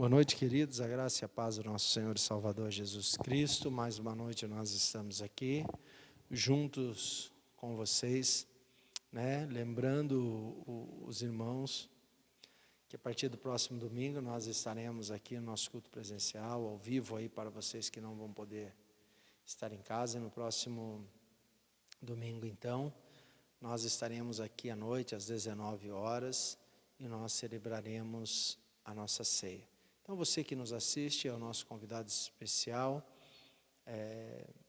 Boa noite, queridos, a graça e a paz do nosso Senhor e Salvador Jesus Cristo. Mais uma noite nós estamos aqui, juntos com vocês, lembrando os irmãos que a partir do próximo domingo nós estaremos aqui no nosso culto presencial, ao vivo aí para vocês que não vão poder estar em casa. E no próximo domingo, então, nós estaremos aqui à noite, às 19 horas, e nós celebraremos a nossa ceia. Então, você que nos assiste é o nosso convidado especial,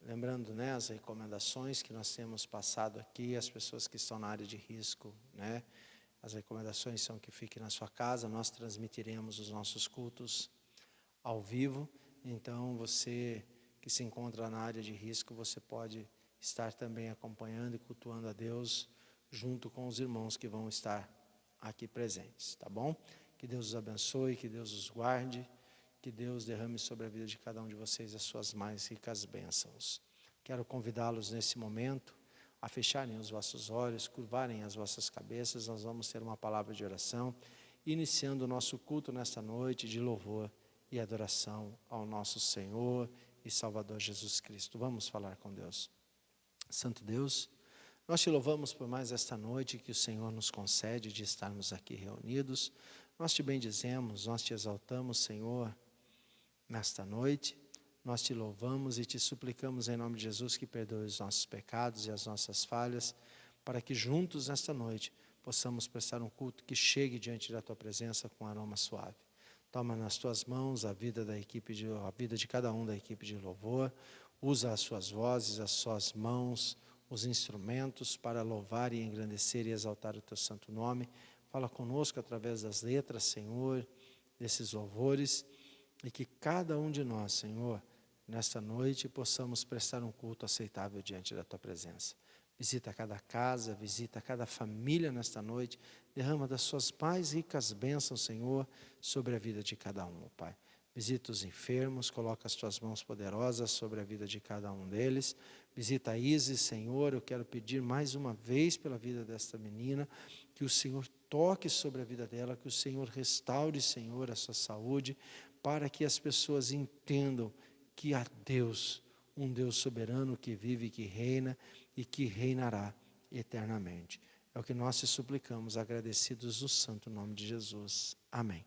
lembrando as recomendações que nós temos passado aqui, as pessoas que estão na área de risco, as recomendações são que fique na sua casa. Nós transmitiremos os nossos cultos ao vivo, então você que se encontra na área de risco, você pode estar também acompanhando e cultuando a Deus junto com os irmãos que vão estar aqui presentes, tá bom? Que Deus os abençoe, que Deus os guarde, que Deus derrame sobre a vida de cada um de vocês as suas mais ricas bênçãos. Quero convidá-los nesse momento a fecharem os vossos olhos, curvarem as vossas cabeças. Nós vamos ter uma palavra de oração, iniciando o nosso culto nesta noite de louvor e adoração ao nosso Senhor e Salvador Jesus Cristo. Vamos falar com Deus. Santo Deus, nós te louvamos por mais esta noite que o Senhor nos concede de estarmos aqui reunidos. Nós te bendizemos, nós te exaltamos, Senhor, nesta noite. Nós te louvamos e te suplicamos em nome de Jesus que perdoe os nossos pecados e as nossas falhas, para que juntos nesta noite possamos prestar um culto que chegue diante da tua presença com aroma suave. Toma nas tuas mãos a vida de cada um da equipe de louvor. Usa as suas vozes, as suas mãos, os instrumentos para louvar e engrandecer e exaltar o teu santo nome. Fala conosco através das letras, Senhor, desses louvores, e que cada um de nós, Senhor, nesta noite possamos prestar um culto aceitável diante da tua presença. Visita cada casa, visita cada família nesta noite, derrama das suas mais ricas bênçãos, Senhor, sobre a vida de cada um, Pai. Visita os enfermos, coloca as tuas mãos poderosas sobre a vida de cada um deles. Visita a Isis, Senhor, eu quero pedir mais uma vez pela vida desta menina, que o Senhor toque sobre a vida dela, que o Senhor restaure, Senhor, a sua saúde, para que as pessoas entendam que há Deus, um Deus soberano que vive e que reina e que reinará eternamente. É o que nós te suplicamos, agradecidos no santo nome de Jesus. Amém.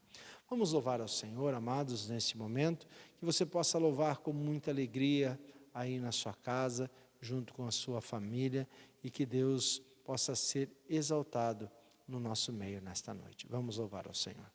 Vamos louvar ao Senhor, amados, neste momento, que você possa louvar com muita alegria aí na sua casa, junto com a sua família, e que Deus possa ser exaltado no nosso meio nesta noite. Vamos louvar ao Senhor.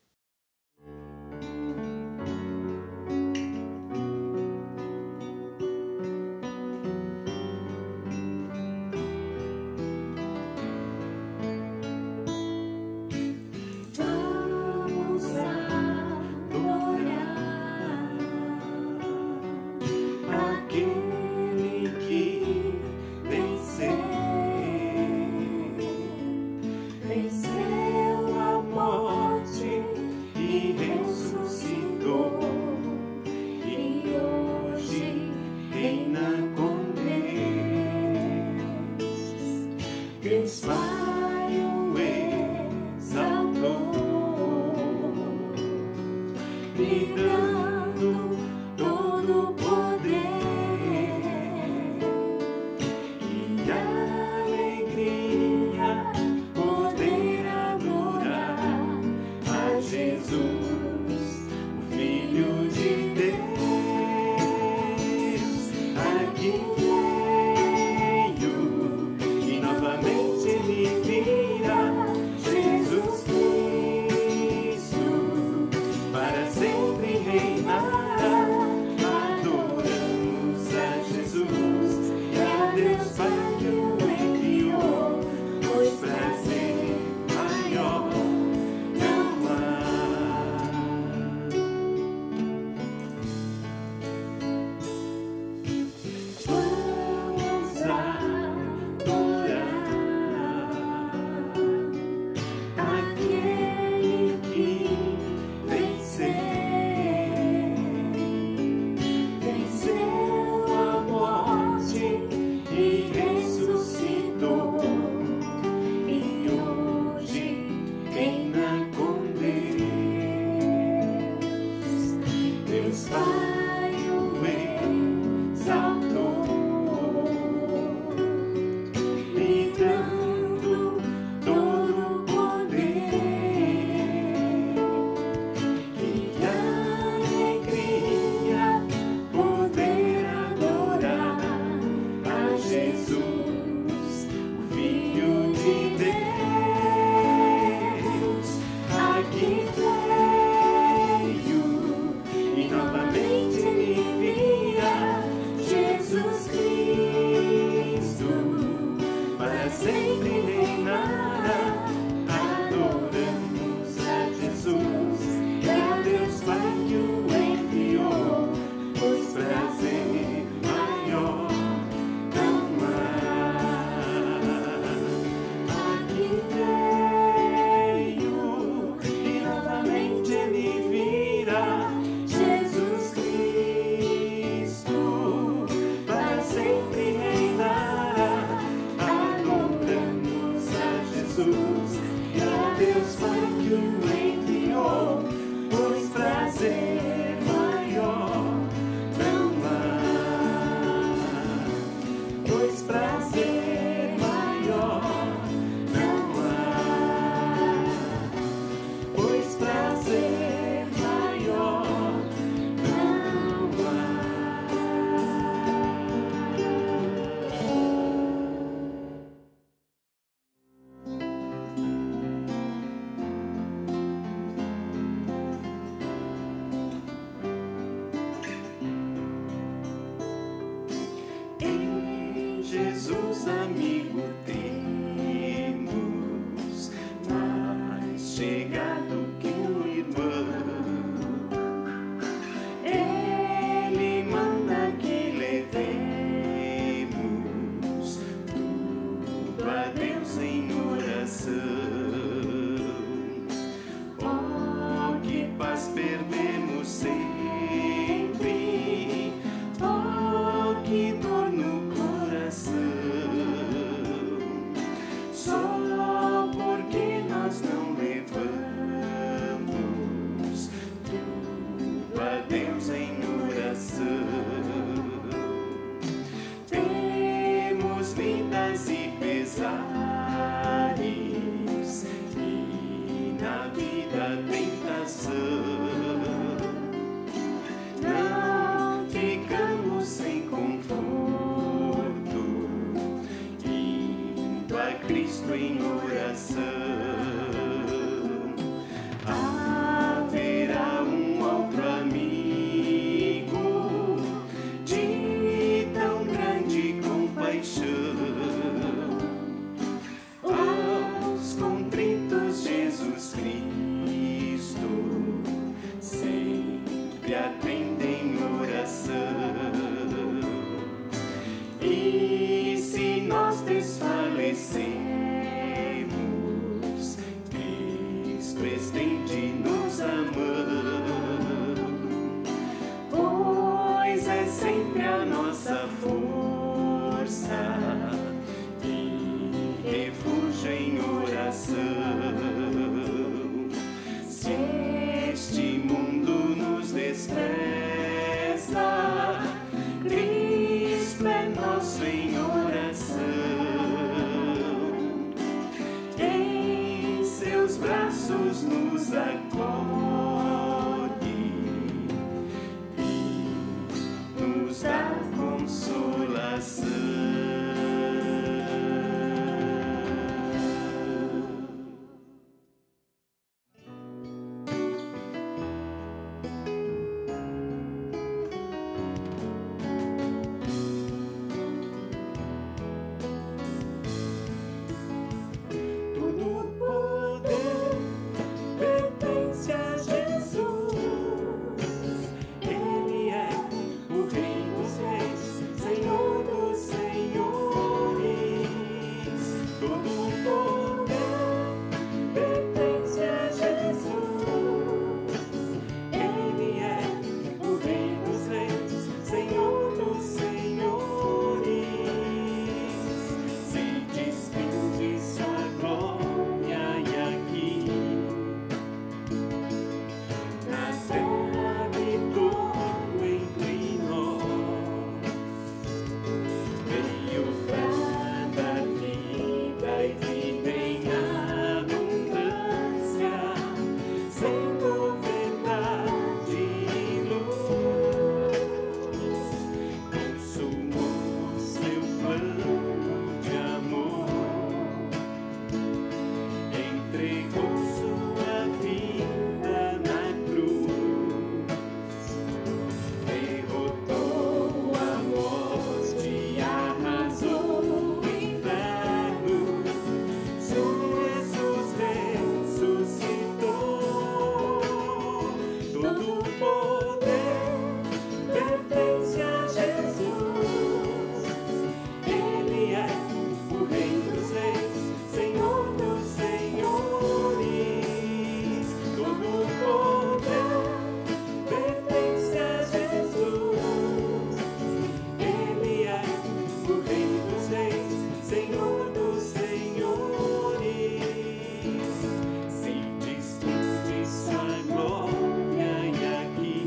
Ele lutas e pesares, e na vida tentação. Não ficamos sem conforto, indo a Cristo em oração. Haverá um outro amigo de tão grande compaixão. Aos contritos Jesus Cristo sempre atende em oração. E se nós desfalecemos, Cristo estende-nos a mão, pois é sempre a nossa força e refúgio em oração. Se este mundo nos despreza, Cristo é nosso em oração. Em seus braços nos acolhe e nos dá consolação. Todo poder pertence a Jesus. Ele é o Rei dos Reis, Senhor dos Senhores. Todo poder pertence a Jesus. Ele é o Rei dos Reis, Senhor dos Senhores. Se despende sua glória e aqui na terra habitou entre nós. Veio pra dar vida e vida em abundância, sendo verdade e luz. Consumou seu plano de amor, entregou sua vida na cruz, derrotou a morte e arrasou o inferno. Jesus ressuscitou. Todo poder pertence a Jesus. Ele é o Rei dos Reis, Senhor dos Senhores. Todo poder pertence a Jesus. Ele é o Rei dos Reis, Senhor dos Senhores. Se despende sua glória e aqui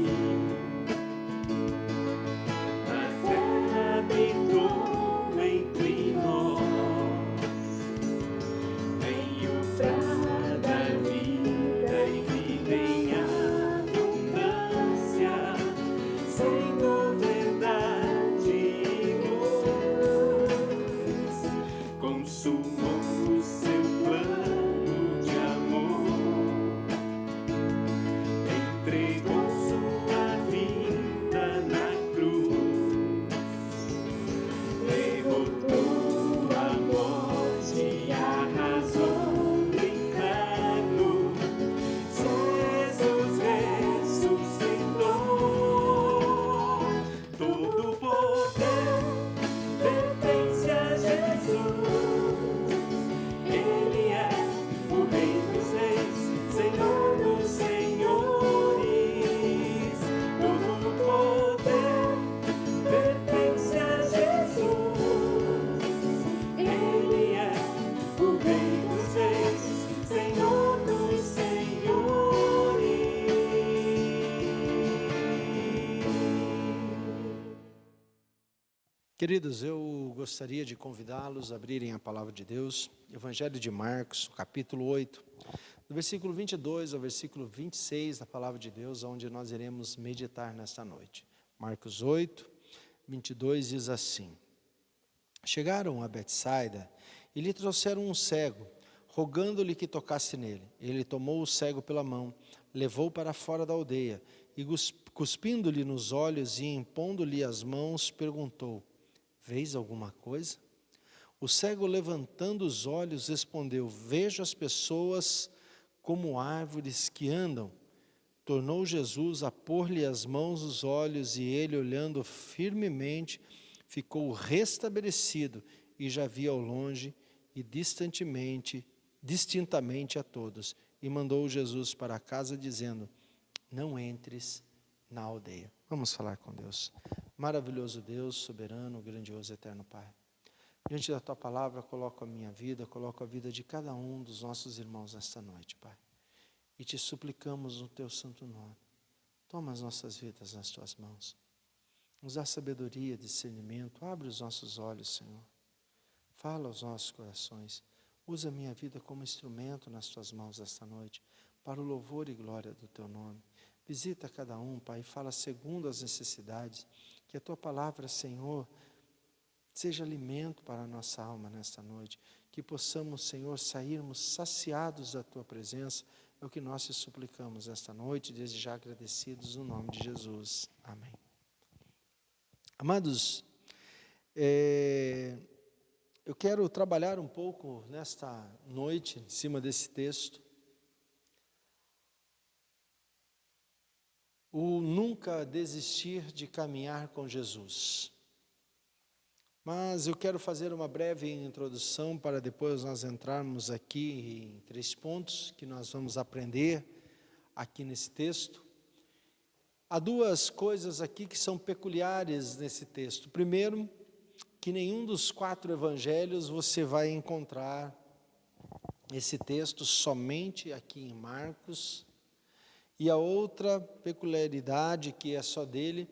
na terra habitou entre nós. Veio pra dar vida e vida em abundância, sendo verdade e luz. Consumou o seu plano de amor, entregou sua vida na cruz, derrotou a morte e arrasou o inferno. Jesus ressuscitou. Todo poder pertence a Jesus. Queridos, eu gostaria de convidá-los a abrirem a palavra de Deus, Evangelho de Marcos, capítulo 8, do versículo 22 ao versículo 26 da palavra de Deus, onde nós iremos meditar nesta noite. Marcos 8, 22 diz assim: Chegaram a Betsaida e lhe trouxeram um cego, rogando-lhe que tocasse nele. Ele tomou o cego pela mão, levou para fora da aldeia e, cuspindo-lhe nos olhos e impondo-lhe as mãos, perguntou: Vês alguma coisa? O cego, levantando os olhos, respondeu: Vejo as pessoas como árvores que andam. Tornou Jesus a pôr-lhe as mãos nos olhos, e ele, olhando firmemente, ficou restabelecido e já via ao longe e distintamente a todos. E mandou Jesus para casa, dizendo: Não entres na aldeia. Vamos falar com Deus. Maravilhoso Deus, soberano, grandioso, eterno Pai. Diante da Tua palavra, coloco a minha vida, coloco a vida de cada um dos nossos irmãos nesta noite, Pai. E te suplicamos no Teu santo nome. Toma as nossas vidas nas Tuas mãos. Nos dá sabedoria, discernimento. Abre os nossos olhos, Senhor. Fala aos nossos corações. Usa a minha vida como instrumento nas Tuas mãos esta noite, para o louvor e glória do Teu nome. Visita cada um, Pai, e fala segundo as necessidades. Que a Tua palavra, Senhor, seja alimento para a nossa alma nesta noite. Que possamos, Senhor, sairmos saciados da Tua presença. É o que nós te suplicamos esta noite, desde já agradecidos no nome de Jesus. Amém. Amados, eu quero trabalhar um pouco nesta noite, em cima desse texto. O nunca desistir de caminhar com Jesus. Mas eu quero fazer uma breve introdução para depois nós entrarmos aqui em 3 pontos que nós vamos aprender aqui nesse texto. Há 2 coisas aqui que são peculiares nesse texto. Primeiro, que nenhum dos 4 evangelhos você vai encontrar esse texto, somente aqui em Marcos. E a outra peculiaridade que é só dele,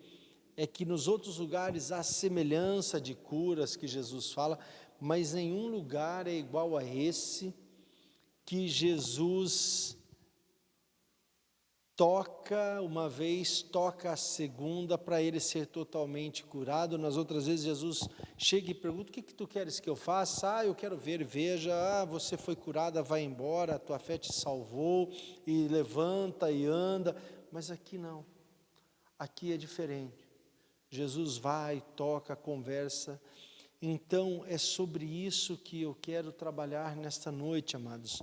é que nos outros lugares há semelhança de curas que Jesus fala, mas nenhum lugar é igual a esse, que Jesus toca uma vez, toca a segunda, para ele ser totalmente curado. Nas outras vezes Jesus chega e pergunta: o que tu queres que eu faça? Eu quero ver e veja. Você foi curada, vai embora, a tua fé te salvou, e levanta e anda. Mas aqui não, aqui é diferente. Jesus vai, toca, conversa. Então é sobre isso que eu quero trabalhar nesta noite, amados.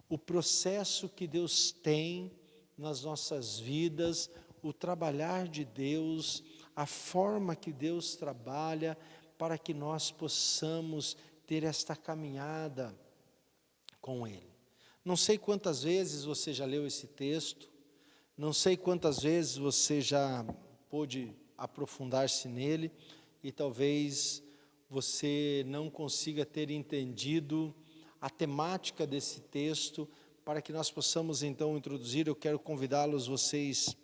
O processo que Deus tem nas nossas vidas, o trabalhar de Deus, a forma que Deus trabalha para que nós possamos ter esta caminhada com Ele. Não sei quantas vezes você já leu esse texto, não sei quantas vezes você já pôde aprofundar-se nele, e talvez você não consiga ter entendido a temática desse texto. Para que nós possamos então introduzir, eu quero convidá-los vocês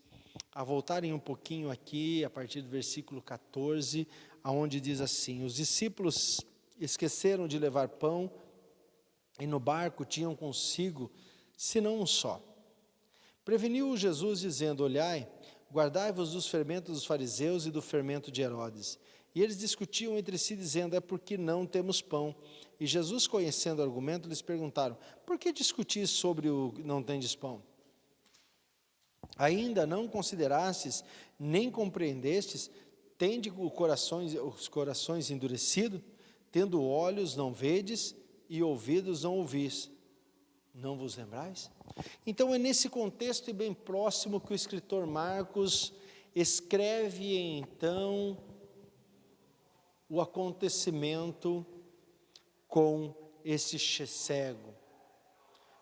a voltarem um pouquinho aqui, a partir do versículo 14, aonde diz assim: Os discípulos esqueceram de levar pão, e no barco tinham consigo, senão um só. Preveniu Jesus, dizendo: Olhai, guardai-vos dos fermentos dos fariseus e do fermento de Herodes. E eles discutiam entre si, dizendo: É porque não temos pão. E Jesus, conhecendo o argumento, lhes perguntaram: Por que discutis sobre o não tendes pão? Ainda não considerastes, nem compreendestes, tende os corações endurecidos, tendo olhos não vedes e ouvidos não ouvis. Não vos lembrais? Então é nesse contexto e bem próximo que o escritor Marcos escreve então o acontecimento com esse cego.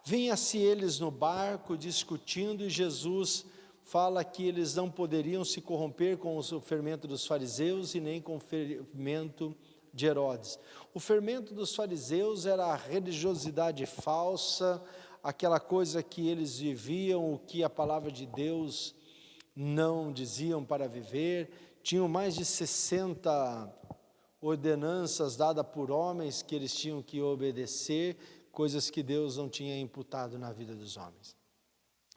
Vinha-se eles no barco discutindo, e Jesus fala que eles não poderiam se corromper com o fermento dos fariseus e nem com o fermento de Herodes. O fermento dos fariseus era a religiosidade falsa, aquela coisa que eles viviam, o que a palavra de Deus não diziam para viver. Tinham mais de 60 ordenanças dadas por homens que eles tinham que obedecer, coisas que Deus não tinha imputado na vida dos homens.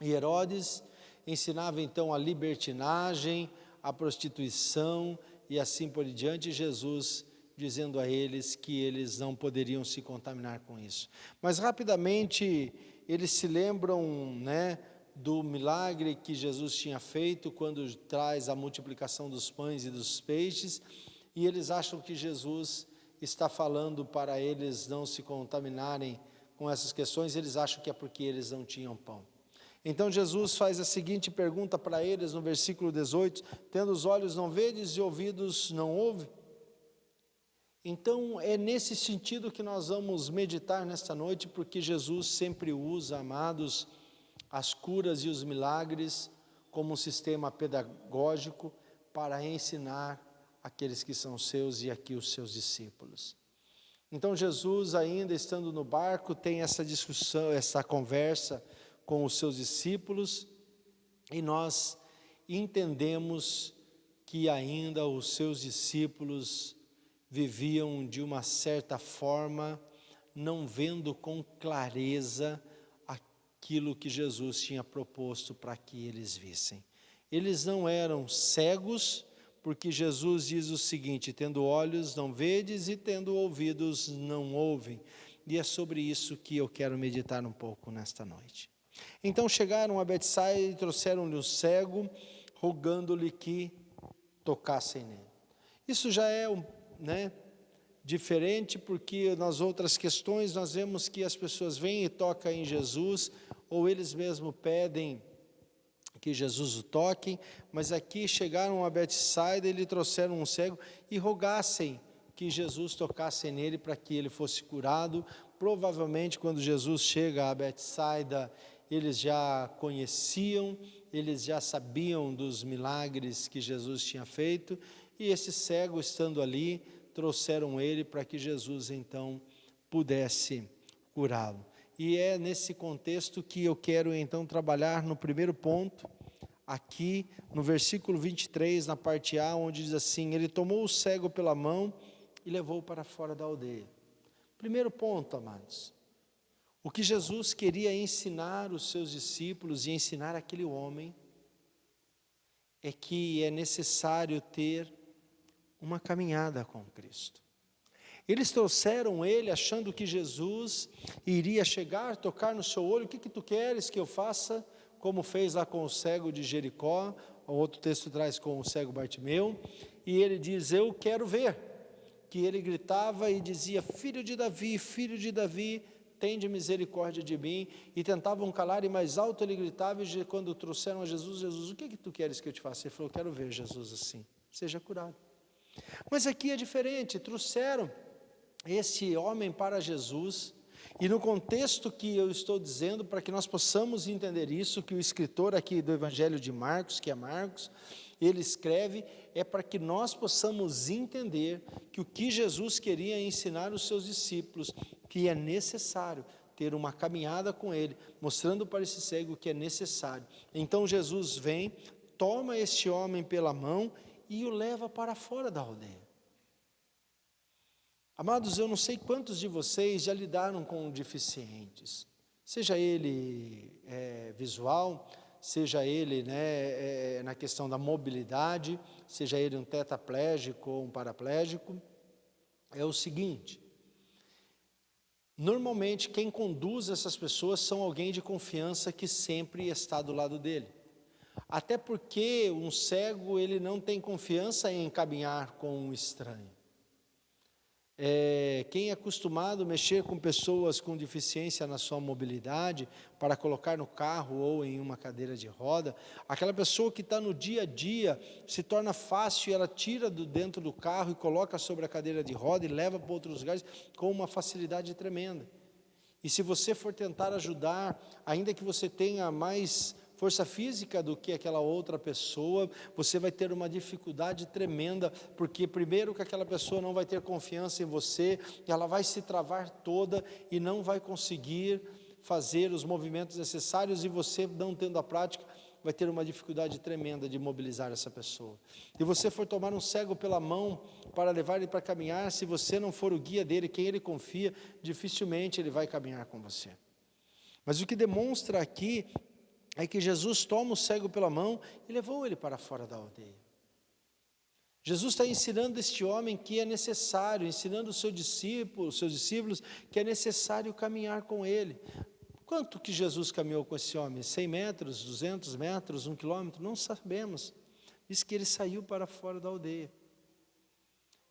E Herodes ensinava então a libertinagem, a prostituição e assim por diante, Jesus dizendo a eles que eles não poderiam se contaminar com isso. Mas rapidamente eles se lembram, né, do milagre que Jesus tinha feito quando traz a multiplicação dos pães e dos peixes, e eles acham que Jesus está falando para eles não se contaminarem com essas questões, eles acham que é porque eles não tinham pão. Então Jesus faz a seguinte pergunta para eles no versículo 18, tendo os olhos não vedes e ouvidos não ouve? Então é nesse sentido que nós vamos meditar nesta noite, porque Jesus sempre usa, amados, as curas e os milagres como um sistema pedagógico para ensinar aqueles que são seus e aqui os seus discípulos. Então Jesus, ainda estando no barco, tem essa discussão, essa conversa com os seus discípulos, e nós entendemos que ainda os seus discípulos viviam de uma certa forma, não vendo com clareza aquilo que Jesus tinha proposto para que eles vissem. Eles não eram cegos, porque Jesus diz o seguinte: tendo olhos não vedes e tendo ouvidos não ouvem. E é sobre isso que eu quero meditar um pouco nesta noite. Então chegaram a Betsaida e trouxeram-lhe o cego, rogando-lhe que tocassem nele. Isso já é diferente, porque nas outras questões nós vemos que as pessoas vêm e tocam em Jesus, ou eles mesmos pedem que Jesus o toque, mas aqui chegaram a Betsaida e lhe trouxeram um cego e rogassem que Jesus tocasse nele para que ele fosse curado. Provavelmente quando Jesus chega a Betsaida, eles já conheciam, eles já sabiam dos milagres que Jesus tinha feito, e esse cego estando ali, trouxeram ele para que Jesus então pudesse curá-lo. E é nesse contexto que eu quero então trabalhar no primeiro ponto, aqui no versículo 23, na parte A, onde diz assim: ele tomou o cego pela mão e levou para fora da aldeia. Primeiro ponto, amados, o que Jesus queria ensinar os seus discípulos e ensinar aquele homem é que é necessário ter uma caminhada com Cristo. Eles trouxeram ele achando que Jesus iria chegar, tocar no seu olho. O que tu queres que eu faça? Como fez lá com o cego de Jericó, o outro texto traz com o cego Bartimeu, e ele diz: eu quero ver. Que ele gritava e dizia: filho de Davi, tende misericórdia de mim. E tentavam calar, e mais alto ele gritava. E quando trouxeram a Jesus, o que tu queres que eu te faça? Ele falou: eu quero ver Jesus assim, seja curado. Mas aqui é diferente, trouxeram esse homem para Jesus, e no contexto que eu estou dizendo, para que nós possamos entender isso, que o escritor aqui do Evangelho de Marcos, que é Marcos, ele escreve, é para que nós possamos entender que o que Jesus queria ensinar os seus discípulos, que é necessário ter uma caminhada com ele, mostrando para esse cego que é necessário. Então Jesus vem, toma este homem pela mão e o leva para fora da aldeia. Amados, eu não sei quantos de vocês já lidaram com deficientes, seja ele visual, seja ele na questão da mobilidade, seja ele um tetraplégico ou um paraplégico. É o seguinte: normalmente quem conduz essas pessoas são alguém de confiança que sempre está do lado dele. Até porque um cego, ele não tem confiança em caminhar com um estranho. Quem é acostumado a mexer com pessoas com deficiência na sua mobilidade, para colocar no carro ou em uma cadeira de roda, aquela pessoa que está no dia a dia, se torna fácil, ela tira dentro do carro e coloca sobre a cadeira de roda e leva para outros lugares com uma facilidade tremenda. E se você for tentar ajudar, ainda que você tenha mais força física do que aquela outra pessoa, você vai ter uma dificuldade tremenda, porque primeiro que aquela pessoa não vai ter confiança em você, ela vai se travar toda e não vai conseguir fazer os movimentos necessários, e você não tendo a prática, vai ter uma dificuldade tremenda de mobilizar essa pessoa. Se você for tomar um cego pela mão para levar ele para caminhar, se você não for o guia dele, quem ele confia, dificilmente ele vai caminhar com você. Mas o que demonstra aqui é que Jesus toma o cego pela mão e levou ele para fora da aldeia. Jesus está ensinando este homem que é necessário, ensinando os seus discípulos, que é necessário caminhar com ele. Quanto que Jesus caminhou com esse homem? 100 metros, 200 metros, 1 quilômetro? Não sabemos. Diz que ele saiu para fora da aldeia.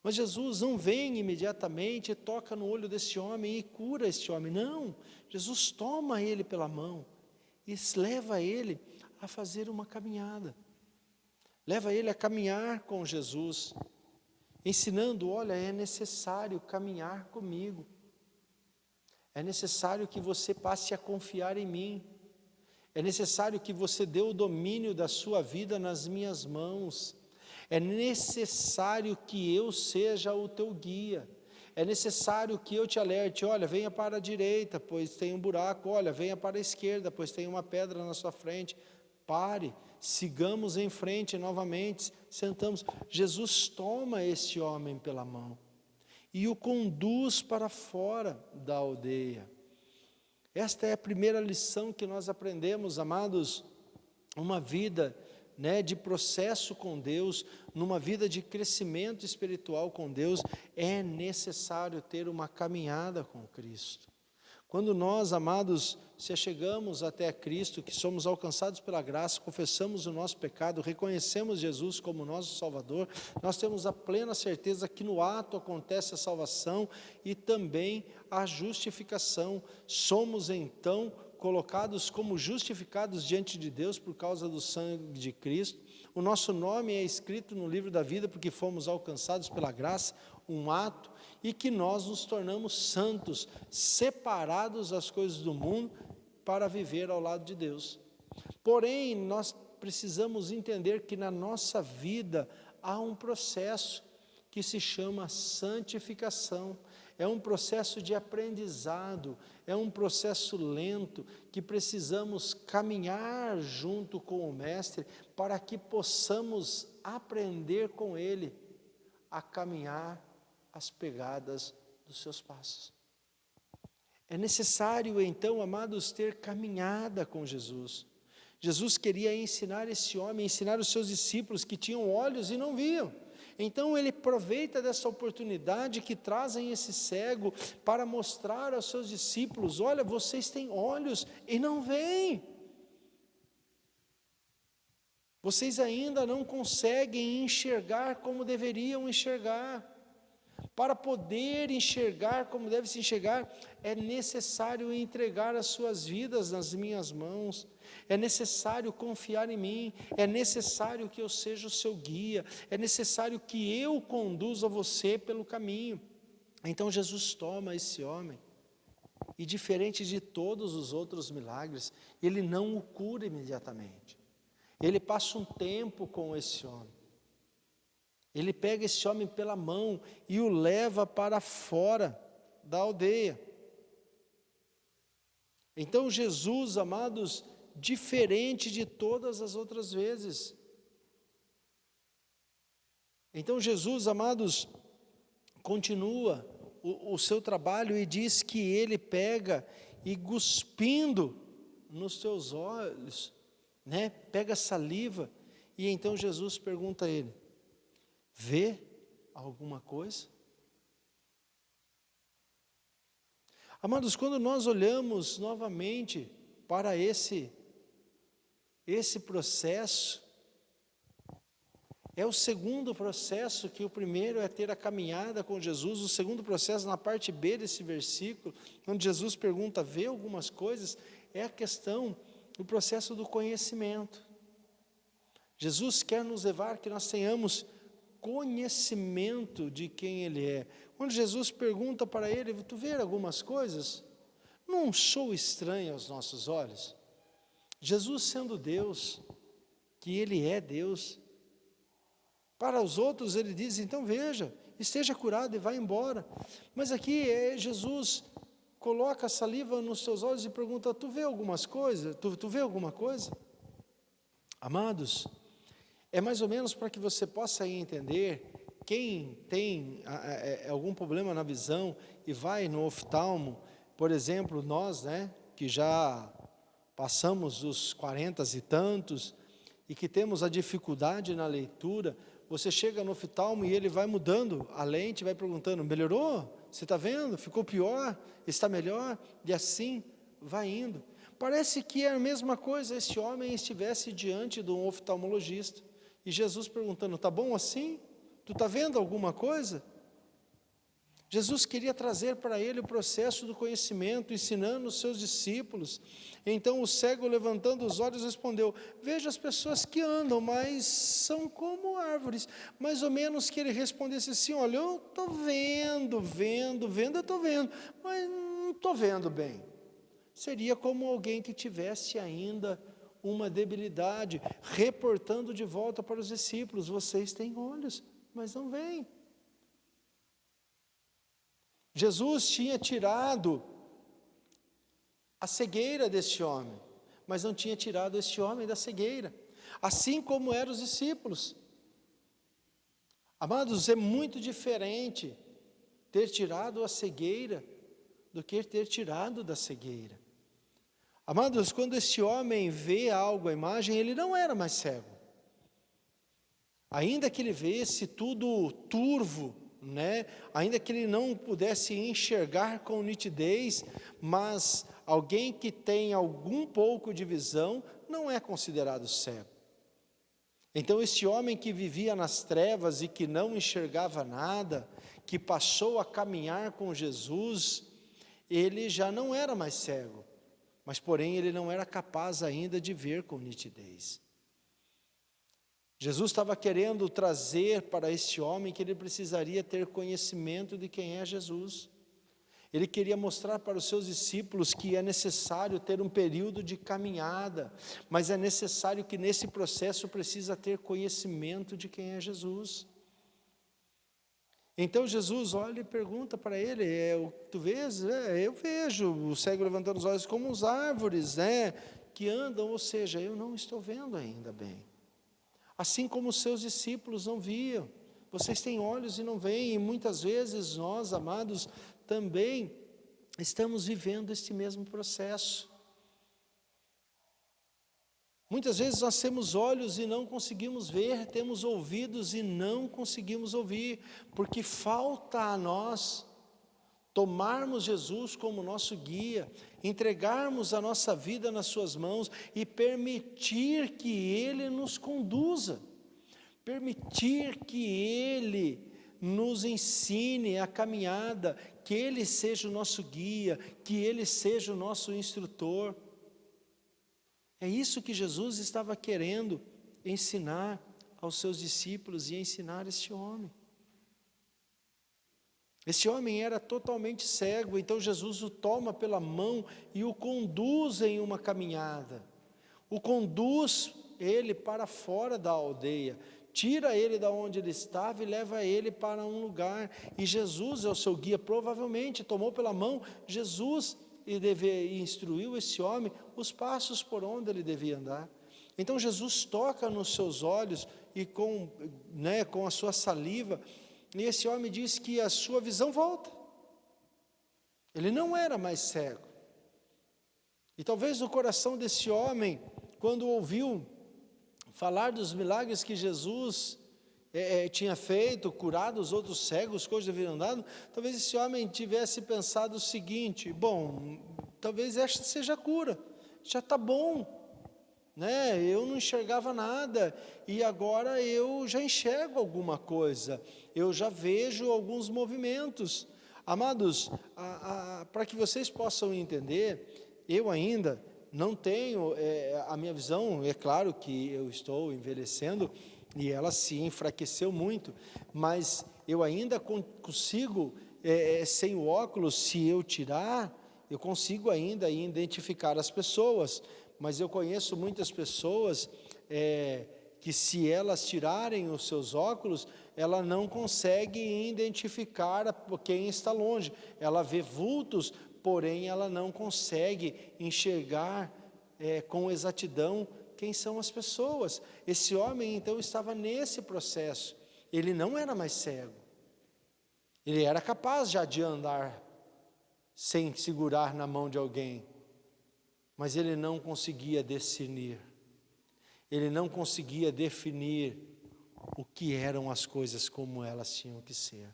Mas Jesus não vem imediatamente e toca no olho desse homem e cura este homem. Não, Jesus toma ele pela mão e leva ele a fazer uma caminhada. Leva ele a caminhar com Jesus, ensinando, olha, é necessário caminhar comigo. É necessário que você passe a confiar em mim. É necessário que você dê o domínio da sua vida nas minhas mãos. É necessário que eu seja o teu guia. É necessário que eu te alerte, olha, venha para a direita, pois tem um buraco, olha, venha para a esquerda, pois tem uma pedra na sua frente. Pare, sigamos em frente novamente, sentamos. Jesus toma este homem pela mão e o conduz para fora da aldeia. Esta é a primeira lição que nós aprendemos, amados, uma vida de processo com Deus, numa vida de crescimento espiritual com Deus, é necessário ter uma caminhada com Cristo. Quando nós, amados, se achegamos até Cristo, que somos alcançados pela graça, confessamos o nosso pecado, reconhecemos Jesus como nosso Salvador, nós temos a plena certeza que no ato acontece a salvação e também a justificação. Somos então colocados como justificados diante de Deus por causa do sangue de Cristo. O nosso nome é escrito no livro da vida porque fomos alcançados pela graça, um ato, e que nós nos tornamos santos, separados das coisas do mundo para viver ao lado de Deus. Porém, nós precisamos entender que na nossa vida há um processo que se chama santificação. É um processo de aprendizado, é um processo lento, que precisamos caminhar junto com o Mestre, para que possamos aprender com Ele a caminhar as pegadas dos seus passos. É necessário então, amados, ter caminhada com Jesus. Jesus queria ensinar esse homem, ensinar os seus discípulos que tinham olhos e não viam. Então ele aproveita dessa oportunidade que trazem esse cego para mostrar aos seus discípulos, olha, vocês têm olhos e não veem. Vocês ainda não conseguem enxergar como deveriam enxergar. Para poder enxergar como deve se enxergar, é necessário entregar as suas vidas nas minhas mãos, é necessário confiar em mim, é necessário que eu seja o seu guia, é necessário que eu conduza você pelo caminho. Então Jesus toma esse homem, e diferente de todos os outros milagres, ele não o cura imediatamente, ele passa um tempo com esse homem. Ele pega esse homem pela mão e o leva para fora da aldeia. Então Jesus, amados, diferente de todas as outras vezes. Então Jesus, amados, continua o seu trabalho e diz que ele pega e cuspindo nos teus olhos, pega saliva, e então Jesus pergunta a ele, vê alguma coisa? Amados, quando nós olhamos novamente para esse processo, é o segundo processo, que o primeiro é ter a caminhada com Jesus, o segundo processo na parte B desse versículo, onde Jesus pergunta, vê algumas coisas, é a questão do processo do conhecimento. Jesus quer nos levar que nós tenhamos conhecimento de quem Ele é. Quando Jesus pergunta para ele, tu vê algumas coisas? Não sou estranho aos nossos olhos? Jesus sendo Deus, que Ele é Deus, para os outros Ele diz, então veja, esteja curado e vá embora. Mas aqui Jesus coloca a saliva nos seus olhos e pergunta, tu vê algumas coisas? Tu vê alguma coisa? Amados, é mais ou menos para que você possa entender. Quem tem algum problema na visão e vai no oftalmo, por exemplo, nós, né, que já passamos os 40 e tantos, e que temos a dificuldade na leitura, você chega no oftalmo e ele vai mudando a lente, vai perguntando, melhorou? Você está vendo? Ficou pior? Está melhor? E assim vai indo. Parece que é a mesma coisa, esse homem estivesse diante de um oftalmologista, e Jesus perguntando, está bom assim? Tu está vendo alguma coisa? Jesus queria trazer para ele o processo do conhecimento, ensinando os seus discípulos. Então o cego, levantando os olhos, respondeu, veja as pessoas que andam, mas são como árvores. Mais ou menos que ele respondesse assim, olha, eu estou vendo, eu estou vendo, mas não estou vendo bem. Seria como alguém que tivesse ainda uma debilidade, reportando de volta para os discípulos, vocês têm olhos, mas não veem. Jesus tinha tirado a cegueira deste homem, mas não tinha tirado este homem da cegueira, assim como eram os discípulos. Amados, é muito diferente ter tirado a cegueira do que ter tirado da cegueira. Amados, quando este homem vê algo, a imagem, ele não era mais cego. Ainda que ele visse tudo turvo, né? Ainda que ele não pudesse enxergar com nitidez, mas alguém que tem algum pouco de visão não é considerado cego. Então este homem que vivia nas trevas e que não enxergava nada, que passou a caminhar com Jesus, ele já não era mais cego, mas porém ele não era capaz ainda de ver com nitidez. Jesus estava querendo trazer para este homem que ele precisaria ter conhecimento de quem é Jesus. Ele queria mostrar para os seus discípulos que é necessário ter um período de caminhada, mas é necessário que nesse processo precisa ter conhecimento de quem é Jesus. Então Jesus olha e pergunta para ele, tu vês? Eu vejo o cego levantando os olhos como as árvores, né, que andam, ou seja, eu não estou vendo ainda bem. Assim como os seus discípulos não viam, vocês têm olhos e não veem, e muitas vezes nós, amados, também estamos vivendo este mesmo processo. Muitas vezes nós temos olhos e não conseguimos ver, temos ouvidos e não conseguimos ouvir, porque falta a nós tomarmos Jesus como nosso guia, entregarmos a nossa vida nas suas mãos e permitir que Ele nos conduza, permitir que Ele nos ensine a caminhada, que Ele seja o nosso guia, que Ele seja o nosso instrutor. É isso que Jesus estava querendo ensinar aos seus discípulos e ensinar este homem. Este homem era totalmente cego, então Jesus o toma pela mão e o conduz em uma caminhada. O conduz ele para fora da aldeia, tira ele da onde ele estava e leva ele para um lugar. E Jesus é o seu guia, provavelmente tomou pela mão Jesus e instruiu esse homem os passos por onde ele devia andar. Então Jesus toca nos seus olhos e com a sua saliva, e esse homem diz que a sua visão volta. Ele não era mais cego. E talvez no coração desse homem, quando ouviu falar dos milagres que Jesus tinha feito, curado os outros cegos, coisas deveriam andado, talvez esse homem tivesse pensado o seguinte, bom, talvez esta seja a cura, já está bom, né? Eu não enxergava nada, e agora eu já enxergo alguma coisa, eu já vejo alguns movimentos. Amados, para que vocês possam entender, eu ainda não tenho, a minha visão, é claro que eu estou envelhecendo, e ela se enfraqueceu muito, mas eu ainda consigo, sem o óculos, se eu tirar, eu consigo ainda identificar as pessoas, mas eu conheço muitas pessoas que se elas tirarem os seus óculos, ela não consegue identificar quem está longe, ela vê vultos, porém ela não consegue enxergar com exatidão quem são as pessoas. Esse homem então estava nesse processo. Ele não era mais cego. Ele era capaz já de andar sem segurar na mão de alguém, mas ele não conseguia discernir. Ele não conseguia definir o que eram as coisas como elas tinham que ser.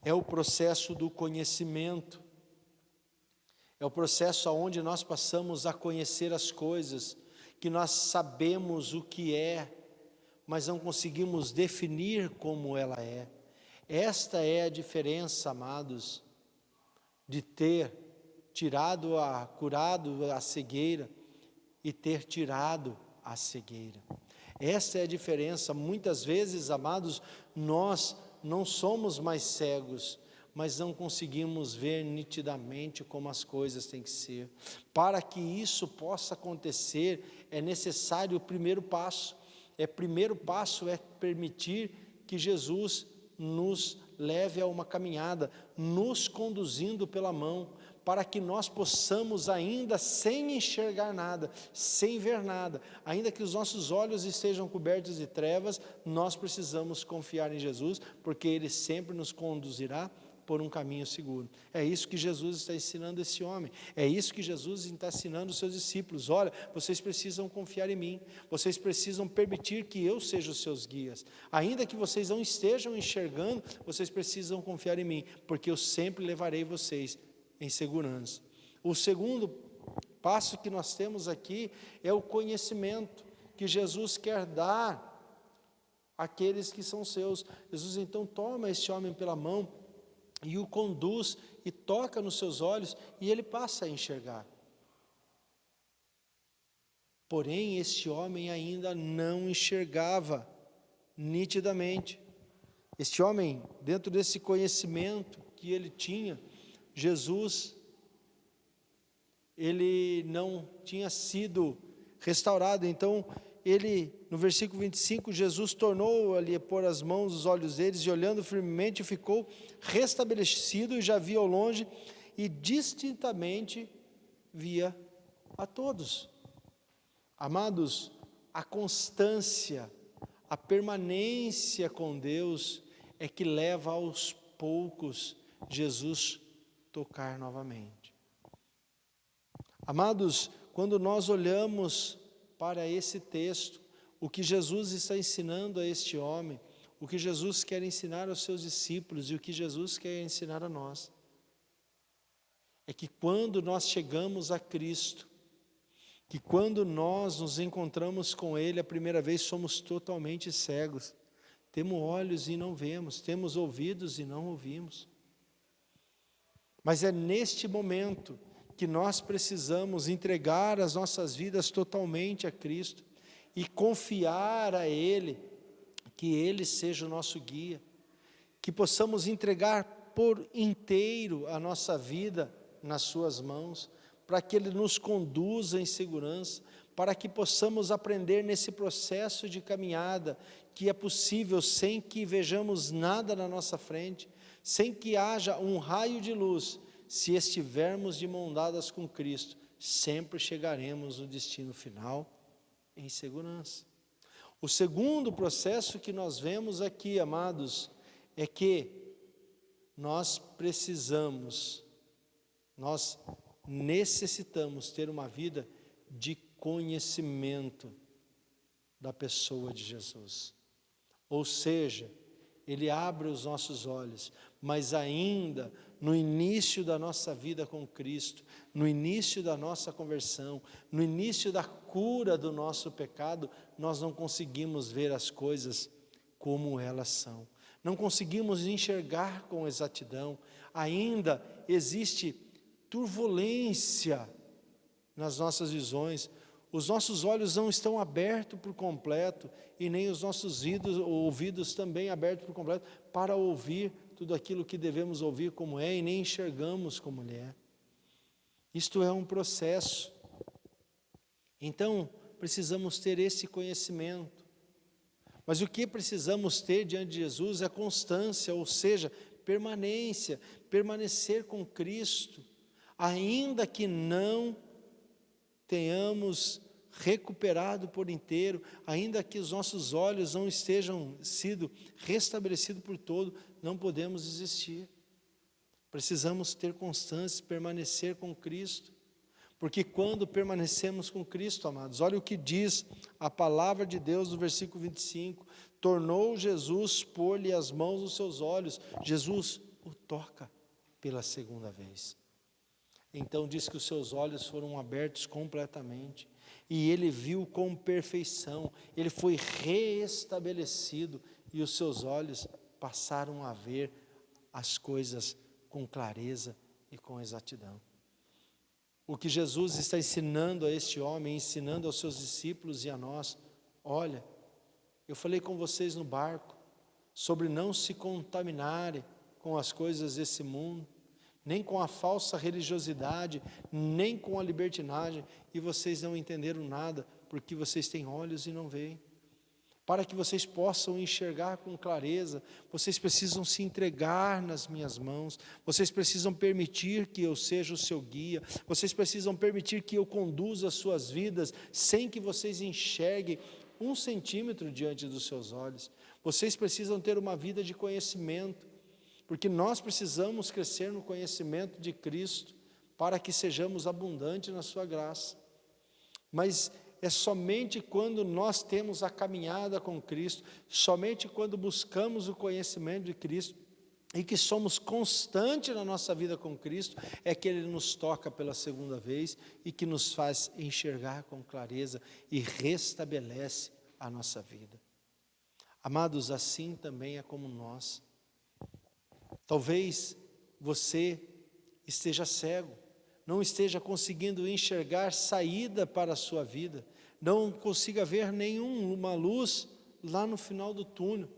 É o processo do conhecimento. É o processo onde nós passamos a conhecer as coisas, que nós sabemos o que é, mas não conseguimos definir como ela é. Esta é a diferença, amados, de ter curado a cegueira e ter tirado a cegueira. Essa é a diferença. Muitas vezes, amados, nós não somos mais cegos, mas não conseguimos ver nitidamente como as coisas têm que ser. Para que isso possa acontecer, é necessário o primeiro passo. Primeiro passo é permitir que Jesus nos leve a uma caminhada, nos conduzindo pela mão, para que nós possamos, ainda sem enxergar nada, sem ver nada, ainda que os nossos olhos estejam cobertos de trevas, nós precisamos confiar em Jesus, porque Ele sempre nos conduzirá por um caminho seguro. É isso que Jesus está ensinando esse homem, é isso que Jesus está ensinando os seus discípulos. Olha, vocês precisam confiar em mim, vocês precisam permitir que eu seja os seus guias, ainda que vocês não estejam enxergando, vocês precisam confiar em mim, porque eu sempre levarei vocês em segurança. O segundo passo que nós temos aqui é o conhecimento que Jesus quer dar àqueles que são seus. Jesus então toma esse homem pela mão e o conduz e toca nos seus olhos e ele passa a enxergar. Porém, esse homem ainda não enxergava nitidamente. Este homem, dentro desse conhecimento que ele tinha, Jesus, ele não tinha sido restaurado. Então, no versículo 25, Jesus tornou-lhe a pôr as mãos nos olhos deles, e olhando firmemente ficou restabelecido, e já via ao longe, e distintamente via a todos. Amados, a constância, a permanência com Deus, é que leva aos poucos Jesus tocar novamente. Amados, quando nós olhamos para esse texto, o que Jesus está ensinando a este homem, o que Jesus quer ensinar aos seus discípulos e o que Jesus quer ensinar a nós, é que quando nós chegamos a Cristo, que quando nós nos encontramos com Ele a primeira vez, somos totalmente cegos. Temos olhos e não vemos, temos ouvidos e não ouvimos. Mas é neste momento que nós precisamos entregar as nossas vidas totalmente a Cristo e confiar a Ele, que Ele seja o nosso guia, que possamos entregar por inteiro a nossa vida nas suas mãos, para que Ele nos conduza em segurança, para que possamos aprender nesse processo de caminhada, que é possível sem que vejamos nada na nossa frente, sem que haja um raio de luz. Se estivermos de mãos dadas com Cristo, sempre chegaremos no destino final em segurança. O segundo processo que nós vemos aqui, amados, é que nós necessitamos ter uma vida de conhecimento da pessoa de Jesus. Ou seja, Ele abre os nossos olhos, mas ainda no início da nossa vida com Cristo, no início da nossa conversão, no início da cura do nosso pecado, nós não conseguimos ver as coisas como elas são. Não conseguimos enxergar com exatidão. Ainda existe turbulência nas nossas visões. Os nossos olhos não estão abertos por completo, e nem os nossos ouvidos também abertos por completo, para ouvir tudo aquilo que devemos ouvir como é, e nem enxergamos como Ele é. Isto é um processo. Então, precisamos ter esse conhecimento. Mas o que precisamos ter diante de Jesus é constância, ou seja, permanência, permanecer com Cristo, ainda que não tenhamos recuperado por inteiro, ainda que os nossos olhos não estejam sido restabelecidos por todo, não podemos desistir. Precisamos ter constância, permanecer com Cristo, porque quando permanecemos com Cristo, amados, olha o que diz a palavra de Deus no versículo 25, tornou Jesus pôr-lhe as mãos nos seus olhos, Jesus o toca pela segunda vez. Então diz que os seus olhos foram abertos completamente, e ele viu com perfeição, ele foi reestabelecido, e os seus olhos passaram a ver as coisas com clareza e com exatidão. O que Jesus está ensinando a este homem, ensinando aos seus discípulos e a nós, olha, eu falei com vocês no barco, sobre não se contaminarem com as coisas desse mundo, nem com a falsa religiosidade, nem com a libertinagem, e vocês não entenderam nada, porque vocês têm olhos e não veem. Para que vocês possam enxergar com clareza, vocês precisam se entregar nas minhas mãos, vocês precisam permitir que eu seja o seu guia, vocês precisam permitir que eu conduza as suas vidas, sem que vocês enxerguem 1 centímetro diante dos seus olhos. Vocês precisam ter uma vida de conhecimento, porque nós precisamos crescer no conhecimento de Cristo, para que sejamos abundantes na sua graça. Mas é somente quando nós temos a caminhada com Cristo, somente quando buscamos o conhecimento de Cristo, e que somos constantes na nossa vida com Cristo, é que Ele nos toca pela segunda vez, e que nos faz enxergar com clareza, e restabelece a nossa vida. Amados, assim também é como nós. Talvez você esteja cego, não esteja conseguindo enxergar saída para a sua vida, não consiga ver nenhuma luz lá no final do túnel.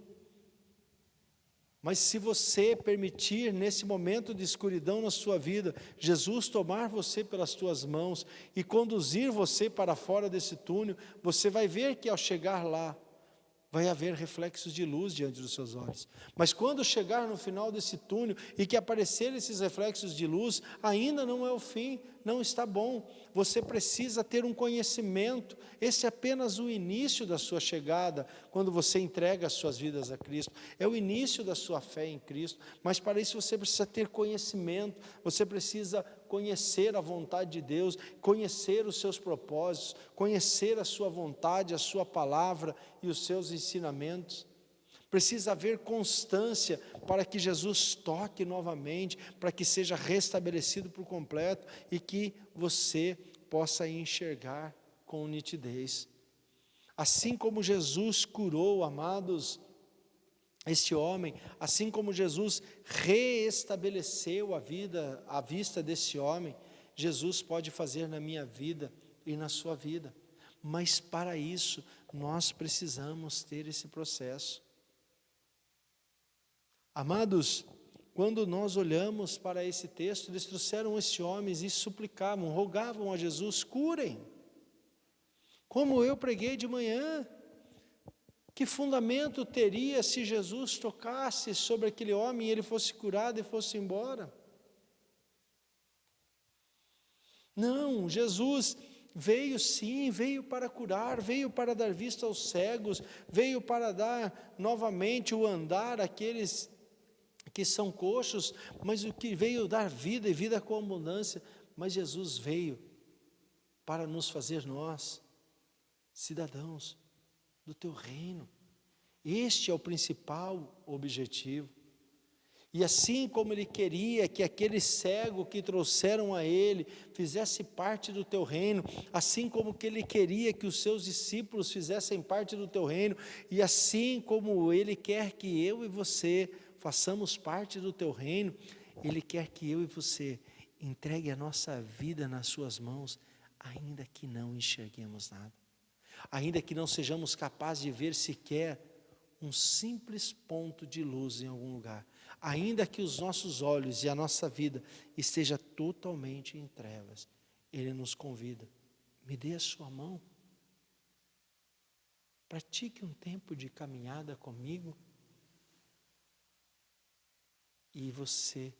Mas se você permitir, nesse momento de escuridão na sua vida, Jesus tomar você pelas suas mãos e conduzir você para fora desse túnel, você vai ver que ao chegar lá, vai haver reflexos de luz diante dos seus olhos. Mas quando chegar no final desse túnel e que aparecer esses reflexos de luz, ainda não é o fim, não está bom. Você precisa ter um conhecimento. Esse é apenas o início da sua chegada, quando você entrega as suas vidas a Cristo. É o início da sua fé em Cristo. Mas para isso você precisa ter conhecimento, você precisa conhecer a vontade de Deus, conhecer os seus propósitos, conhecer a sua vontade, a sua palavra e os seus ensinamentos. Precisa haver constância para que Jesus toque novamente, para que seja restabelecido por completo e que você possa enxergar com nitidez. Assim como Jesus curou, amados, este homem, assim como Jesus reestabeleceu a vista desse homem, Jesus pode fazer na minha vida e na sua vida. Mas para isso, nós precisamos ter esse processo. Amados, quando nós olhamos para esse texto, eles trouxeram esses homens e suplicavam, rogavam a Jesus, curem. Como eu preguei de manhã, que fundamento teria se Jesus tocasse sobre aquele homem e ele fosse curado e fosse embora? Não, Jesus veio sim, veio para curar, veio para dar vista aos cegos, veio para dar novamente o andar àqueles que são coxos, mas o que veio dar vida e vida com abundância. Mas Jesus veio para nos fazer nós, cidadãos do teu reino. Este é o principal objetivo. E assim como Ele queria que aquele cego que trouxeram a Ele fizesse parte do teu reino, assim como que Ele queria que os seus discípulos fizessem parte do teu reino, e assim como Ele quer que eu e você façamos parte do teu reino, Ele quer que eu e você entregue a nossa vida nas suas mãos, ainda que não enxerguemos nada, ainda que não sejamos capazes de ver sequer um simples ponto de luz em algum lugar, ainda que os nossos olhos e a nossa vida esteja totalmente em trevas, Ele nos convida, me dê a sua mão, pratique um tempo de caminhada comigo, e você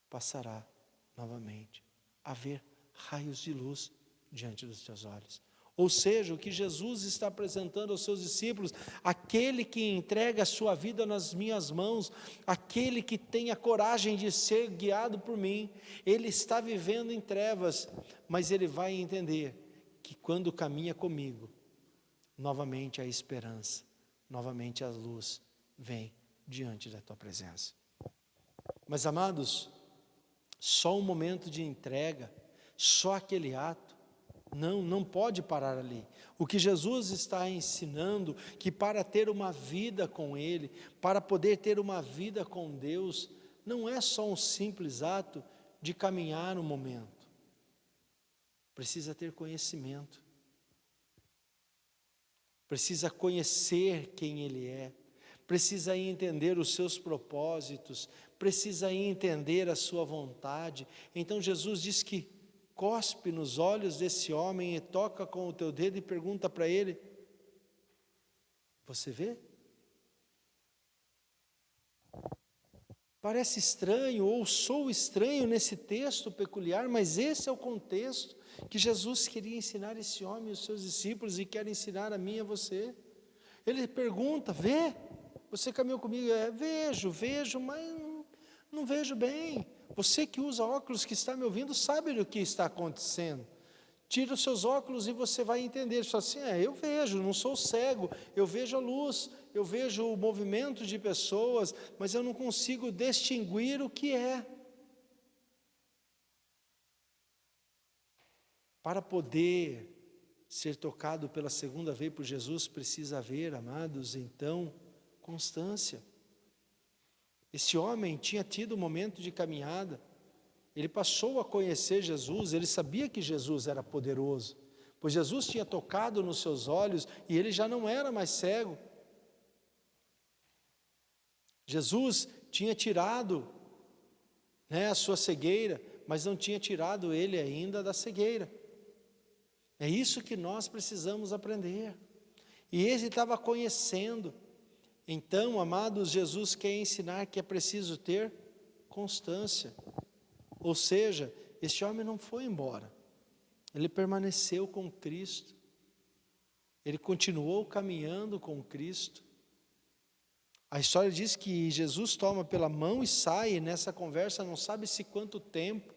passará novamente a ver raios de luz diante dos teus olhos. Ou seja, o que Jesus está apresentando aos seus discípulos, aquele que entrega a sua vida nas minhas mãos, aquele que tem a coragem de ser guiado por mim, ele está vivendo em trevas, mas ele vai entender que quando caminha comigo, novamente a esperança, novamente a luz vem diante da tua presença. Mas amados, só um momento de entrega, só aquele ato, não pode parar ali. O que Jesus está ensinando, que para ter uma vida com Ele, para poder ter uma vida com Deus, não é só um simples ato de caminhar um momento. Precisa ter conhecimento. Precisa conhecer quem Ele é. Precisa entender os seus propósitos. Precisa entender a sua vontade. Então Jesus diz que cospe nos olhos desse homem e toca com o teu dedo e pergunta para ele: você vê? Parece estranho, ou sou estranho nesse texto peculiar, mas esse é o contexto que Jesus queria ensinar esse homem e os seus discípulos e quer ensinar a mim e a você. Ele pergunta: vê? Você caminhou comigo? Vejo, mas não vejo bem. Você que usa óculos, que está me ouvindo, sabe o que está acontecendo. Tira os seus óculos e você vai entender. Ele fala assim: eu vejo, não sou cego, eu vejo a luz, eu vejo o movimento de pessoas, mas eu não consigo distinguir o que é. Para poder ser tocado pela segunda vez por Jesus, precisa haver, amados, então, constância. Esse homem tinha tido um momento de caminhada, ele passou a conhecer Jesus, ele sabia que Jesus era poderoso, pois Jesus tinha tocado nos seus olhos e ele já não era mais cego. Jesus tinha tirado a sua cegueira, mas não tinha tirado ele ainda da cegueira. É isso que nós precisamos aprender. E ele estava conhecendo. Então, amados, Jesus quer ensinar que é preciso ter constância. Ou seja, este homem não foi embora. Ele permaneceu com Cristo. Ele continuou caminhando com Cristo. A história diz que Jesus toma pela mão e sai, e nessa conversa não sabe-se quanto tempo,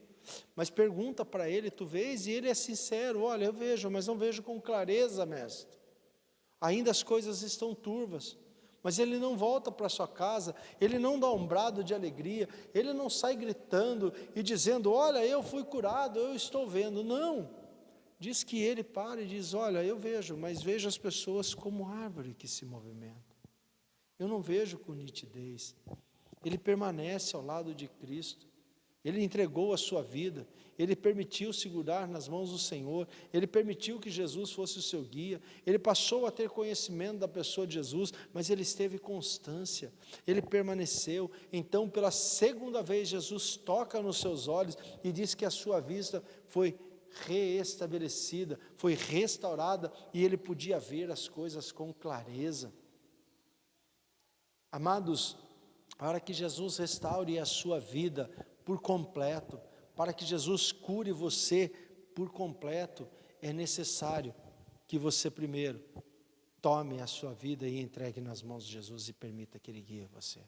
mas pergunta para ele: tu vês? E ele é sincero: olha, eu vejo, mas não vejo com clareza, mestre. Ainda as coisas estão turvas. Mas ele não volta para sua casa, ele não dá um brado de alegria, ele não sai gritando e dizendo: olha, eu fui curado, eu estou vendo. Não, diz que ele para e diz: olha, eu vejo, mas vejo as pessoas como árvore que se movimenta. Eu não vejo com nitidez. Ele permanece ao lado de Cristo, ele entregou a sua vida, ele permitiu segurar nas mãos do Senhor, ele permitiu que Jesus fosse o seu guia, ele passou a ter conhecimento da pessoa de Jesus, mas ele esteve constância, ele permaneceu. Então, pela segunda vez, Jesus toca nos seus olhos e diz que a sua vista foi reestabelecida, foi restaurada, e ele podia ver as coisas com clareza. Amados, para que Jesus restaure a sua vida por completo, para que Jesus cure você por completo, é necessário que você primeiro tome a sua vida e entregue nas mãos de Jesus e permita que Ele guie você.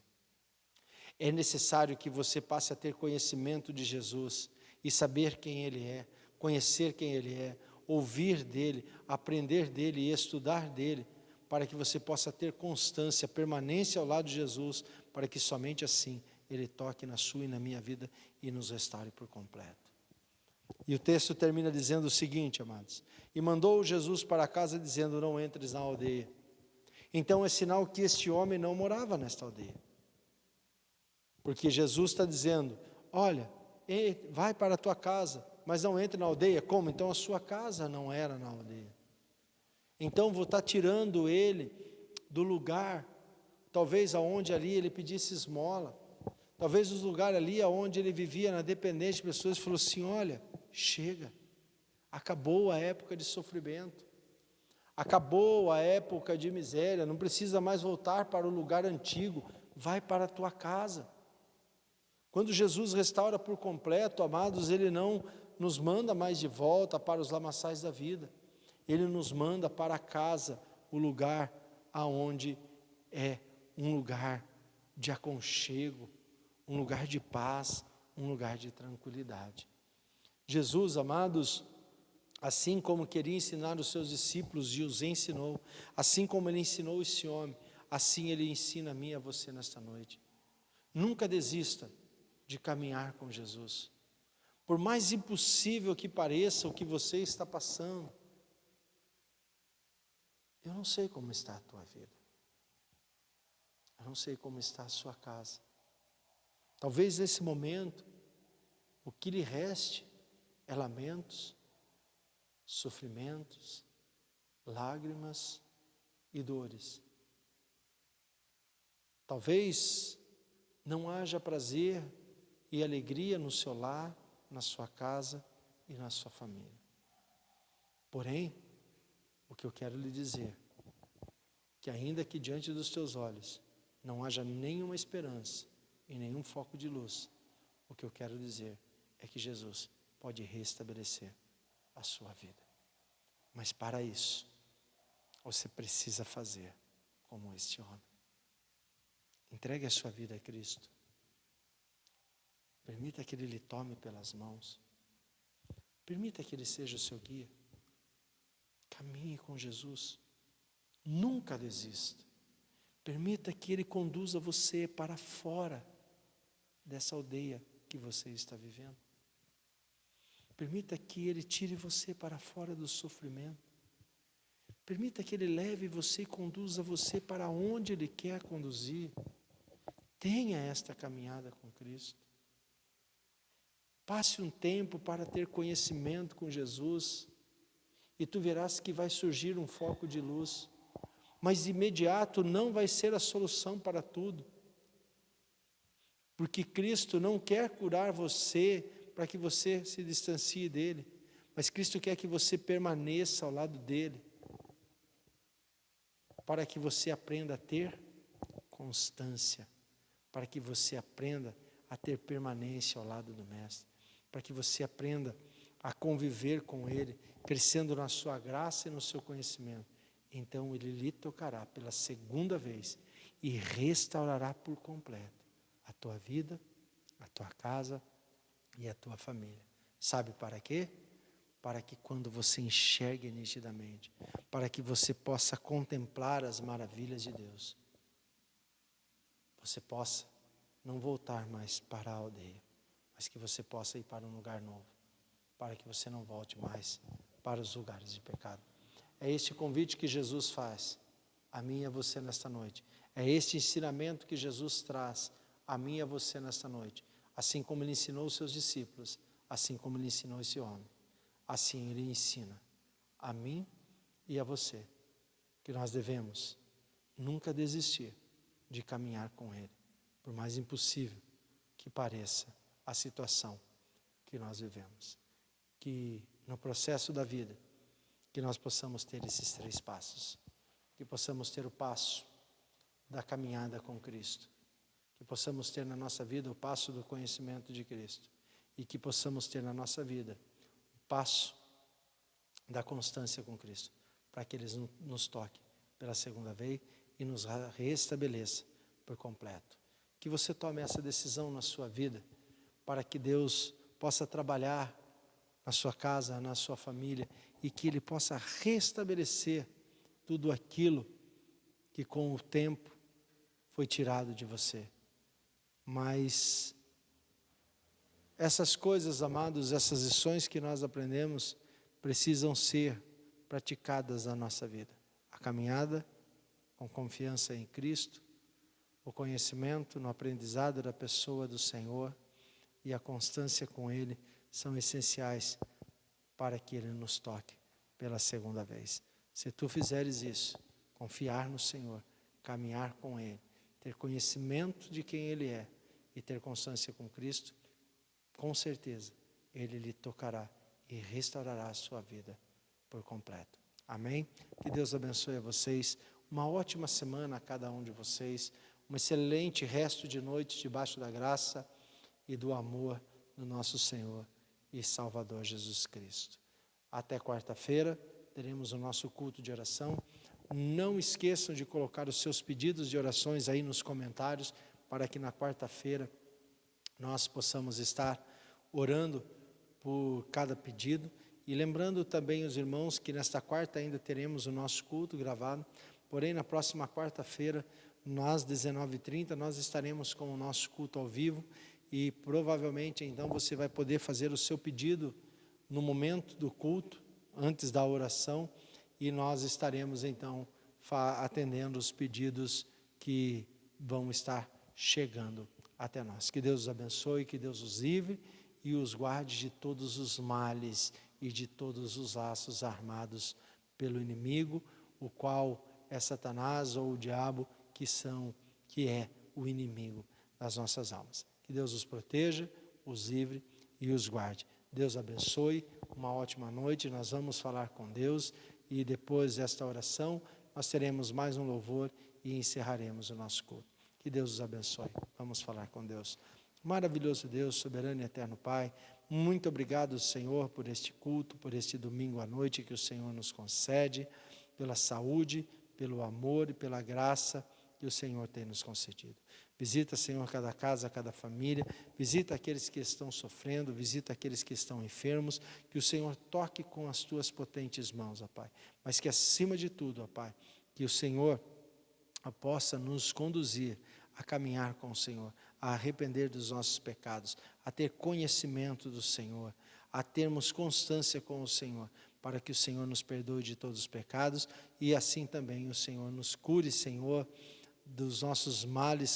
É necessário que você passe a ter conhecimento de Jesus e saber quem Ele é, conhecer quem Ele é, ouvir dEle, aprender dEle e estudar dEle, para que você possa ter constância, permanência ao lado de Jesus, para que somente assim Ele toque na sua e na minha vida e nos restaure por completo. E o texto termina dizendo o seguinte, amados: e mandou Jesus para casa dizendo: não entres na aldeia. Então é sinal que este homem não morava nesta aldeia, porque Jesus está dizendo: olha, vai para a tua casa, mas não entre na aldeia. Como? Então a sua casa não era na aldeia. Então vou estar tirando ele do lugar, talvez aonde ali ele pedisse esmola, talvez os lugares ali aonde ele vivia na dependência de pessoas. Falou assim: olha, chega, acabou a época de sofrimento, acabou a época de miséria, não precisa mais voltar para o lugar antigo, vai para a tua casa. Quando Jesus restaura por completo, amados, Ele não nos manda mais de volta para os lamaçais da vida. Ele nos manda para casa, o lugar aonde é um lugar de aconchego, um lugar de paz, um lugar de tranquilidade. Jesus, amados, assim como queria ensinar os seus discípulos e os ensinou, assim como ele ensinou esse homem, assim ele ensina a mim e a você nesta noite. Nunca desista de caminhar com Jesus. Por mais impossível que pareça o que você está passando, eu não sei como está a tua vida. Eu não sei como está a sua casa. Talvez nesse momento, o que lhe reste é lamentos, sofrimentos, lágrimas e dores. Talvez não haja prazer e alegria no seu lar, na sua casa e na sua família. Porém, o que eu quero lhe dizer, que ainda que diante dos teus olhos não haja nenhuma esperança e nenhum foco de luz, o que eu quero dizer é que Jesus pode restabelecer a sua vida. Mas para isso, você precisa fazer como este homem. Entregue a sua vida a Cristo. Permita que Ele lhe tome pelas mãos. Permita que Ele seja o seu guia. Caminhe com Jesus. Nunca desista. Permita que Ele conduza você para fora dessa aldeia que você está vivendo. Permita que Ele tire você para fora do sofrimento. Permita que Ele leve você e conduza você para onde Ele quer conduzir. Tenha esta caminhada com Cristo. Passe um tempo para ter conhecimento com Jesus e tu verás que vai surgir um foco de luz. Mas de imediato não vai ser a solução para tudo. Porque Cristo não quer curar você para que você se distancie dele, mas Cristo quer que você permaneça ao lado dele, para que você aprenda a ter constância, para que você aprenda a ter permanência ao lado do Mestre, para que você aprenda a conviver com ele, crescendo na sua graça e no seu conhecimento. Então ele lhe tocará pela segunda vez e restaurará por completo a tua vida, a tua casa e a tua família. Sabe para quê? Para que quando você enxergue nitidamente, para que você possa contemplar as maravilhas de Deus, você possa não voltar mais para a aldeia, mas que você possa ir para um lugar novo, para que você não volte mais para os lugares de pecado. É este convite que Jesus faz a mim e a você nesta noite. É este ensinamento que Jesus traz a mim e a você nesta noite. Assim como Ele ensinou os seus discípulos, assim como Ele ensinou esse homem, assim Ele ensina a mim e a você, que nós devemos nunca desistir de caminhar com Ele, por mais impossível que pareça a situação que nós vivemos. Que no processo da vida, que nós possamos ter esses 3 passos, que possamos ter o passo da caminhada com Cristo, que possamos ter na nossa vida o passo do conhecimento de Cristo, e que possamos ter na nossa vida o passo da constância com Cristo, para que Ele nos toque pela segunda vez e nos restabeleça por completo. Que você tome essa decisão na sua vida, para que Deus possa trabalhar na sua casa, na sua família, e que Ele possa restabelecer tudo aquilo que com o tempo foi tirado de você. Mas essas coisas, amados, essas lições que nós aprendemos, precisam ser praticadas na nossa vida. A caminhada com confiança em Cristo, o conhecimento no aprendizado da pessoa do Senhor e a constância com Ele são essenciais para que Ele nos toque pela segunda vez. Se tu fizeres isso, confiar no Senhor, caminhar com Ele, ter conhecimento de quem Ele é e ter constância com Cristo, com certeza Ele lhe tocará e restaurará a sua vida por completo. Amém? Que Deus abençoe a vocês. Uma ótima semana a cada um de vocês. Um excelente resto de noite debaixo da graça e do amor do nosso Senhor e Salvador Jesus Cristo. Até quarta-feira, teremos o nosso culto de oração. Não esqueçam de colocar os seus pedidos de orações aí nos comentários, para que na quarta-feira nós possamos estar orando por cada pedido. E lembrando também os irmãos que nesta quarta ainda teremos o nosso culto gravado, porém na próxima quarta-feira, às 19h30, nós estaremos com o nosso culto ao vivo, e provavelmente então você vai poder fazer o seu pedido no momento do culto, antes da oração, e nós estaremos então atendendo os pedidos que vão estar chegando até nós. Que Deus os abençoe, que Deus os livre e os guarde de todos os males e de todos os laços armados pelo inimigo, o qual é Satanás ou o diabo, que é o inimigo das nossas almas. Que Deus os proteja, os livre e os guarde. Deus abençoe, uma ótima noite. Nós vamos falar com Deus e depois desta oração nós teremos mais um louvor e encerraremos o nosso culto. Que Deus os abençoe. Vamos falar com Deus. Maravilhoso Deus, soberano e eterno Pai, muito obrigado, Senhor, por este culto, por este domingo à noite que o Senhor nos concede, pela saúde, pelo amor e pela graça que o Senhor tem nos concedido. Visita, Senhor, cada casa, cada família, visita aqueles que estão sofrendo, visita aqueles que estão enfermos, que o Senhor toque com as tuas potentes mãos, ó Pai, mas que acima de tudo, ó Pai, que o Senhor possa nos conduzir a caminhar com o Senhor, a arrepender dos nossos pecados, a ter conhecimento do Senhor, a termos constância com o Senhor, para que o Senhor nos perdoe de todos os pecados e assim também o Senhor nos cure, Senhor, dos nossos males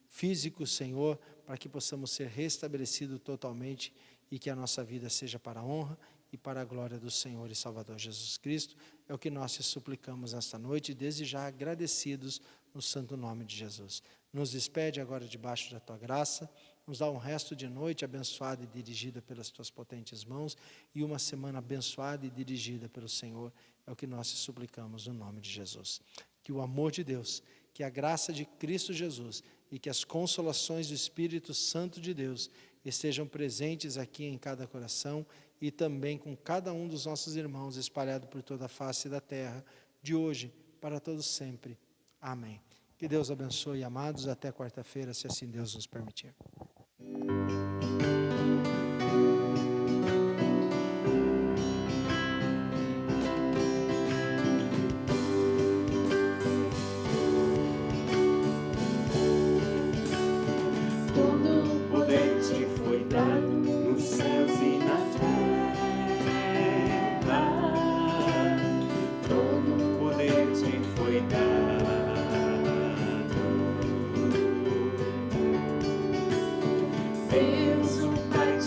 físicos, Senhor, para que possamos ser restabelecidos totalmente e que a nossa vida seja para a honra e para a glória do Senhor e Salvador Jesus Cristo. É o que nós te suplicamos esta noite, desde já agradecidos no santo nome de Jesus. Nos despede agora debaixo da tua graça, nos dá um resto de noite abençoada e dirigida pelas tuas potentes mãos e uma semana abençoada e dirigida pelo Senhor. É o que nós te suplicamos no nome de Jesus. Que o amor de Deus, que a graça de Cristo Jesus e que as consolações do Espírito Santo de Deus estejam presentes aqui em cada coração e também com cada um dos nossos irmãos espalhado por toda a face da terra, de hoje para todos sempre. Amém. Que Deus abençoe, amados, até quarta-feira, se assim Deus nos permitir.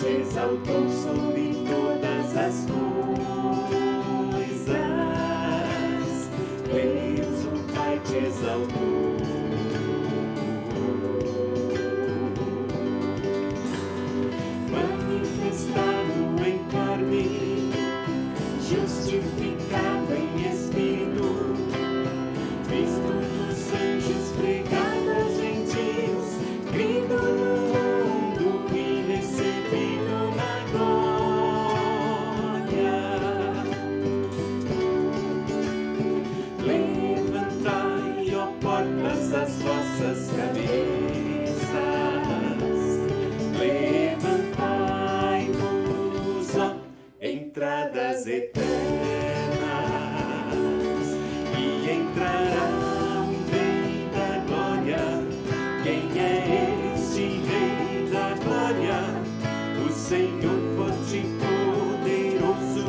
Exaltou sobre todas as coisas. Deus, o Pai, te exaltou. Manifestado em carne, justificado em espírito, visto dos anjos, pregado aos gentios, crido no mundo e recebido na glória. Levantai, ó portas, as vossas cabeças. Levantai-vos, ó entradas eternas, e entrará o Rei da glória. Quem é este Rei da glória? O Senhor forte e poderoso,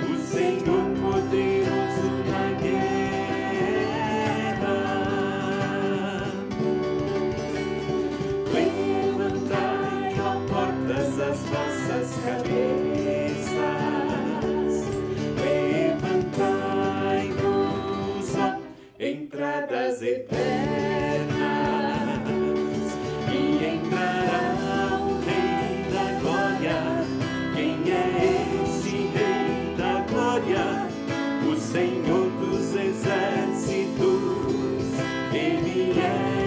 o Senhor poderoso na guerra. Levantai, ó portas, as vossas cabeças. Levantai-vos, ó entradas eternas, e entrará o Rei da glória. Quem é este Rei da glória? O Senhor dos exércitos, Ele é